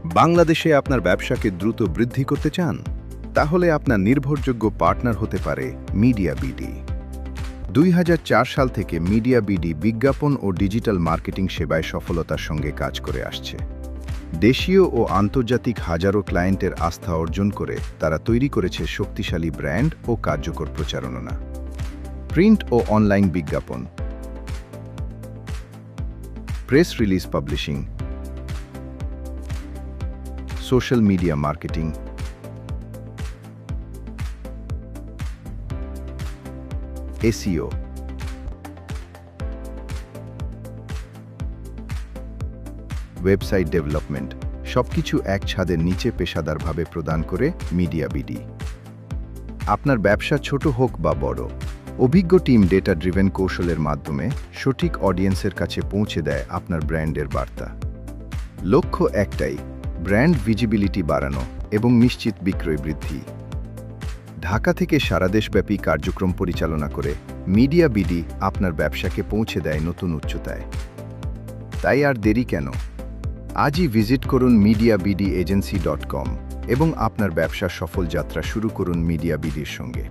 বাংলাদেশে আপনার ব্যবসাকে দ্রুত বৃদ্ধি করতে চান? তাহলে আপনার নির্ভরযোগ্য পার্টনার হতে পারে মিডিয়া বিডি। 2004 সাল থেকে মিডিয়া বিডি বিজ্ঞাপন ও ডিজিটাল মার্কেটিং সেবায় সফলতার সঙ্গে কাজ করে আসছে। দেশীয় ও আন্তর্জাতিক হাজারো ক্লায়েন্টের আস্থা অর্জন করে তারা তৈরি করেছে শক্তিশালী ব্র্যান্ড ও কার্যকর প্রচারণা। প্রিন্ট ও অনলাইন বিজ্ঞাপন, press release publishing, social media marketing, SEO, website development সবকিছু এক ছাদের নিচে পেশাদারভাবে প্রদান করে মিডিয়া বিডি। আপনার ব্যবসা ছোট হোক বা বড়, অভিজ্ঞ টিম ডেটা ড্রিভেন কৌশলের মাধ্যমে সঠিক অডিয়েন্সের কাছে পৌঁছে দেয় আপনার ব্র্যান্ডের বার্তা। লক্ষ্য একটাই, ব্র্যান্ড ভিজিবিলিটি বাড়ানো এবং নিশ্চিত বিক্রয় বৃদ্ধি। ঢাকা থেকে সারা দেশব্যাপী কার্যক্রম পরিচালনা করে মিডিয়া বিডি আপনার ব্যবসাকে পৌঁছে দেয় নতুন উচ্চতায়। তাই আর দেরি কেন? আজই ভিজিট করুন mediabidagency.com এবং আপনার ব্যবসার সফল যাত্রা শুরু করুন মিডিয়া বিডির সঙ্গে।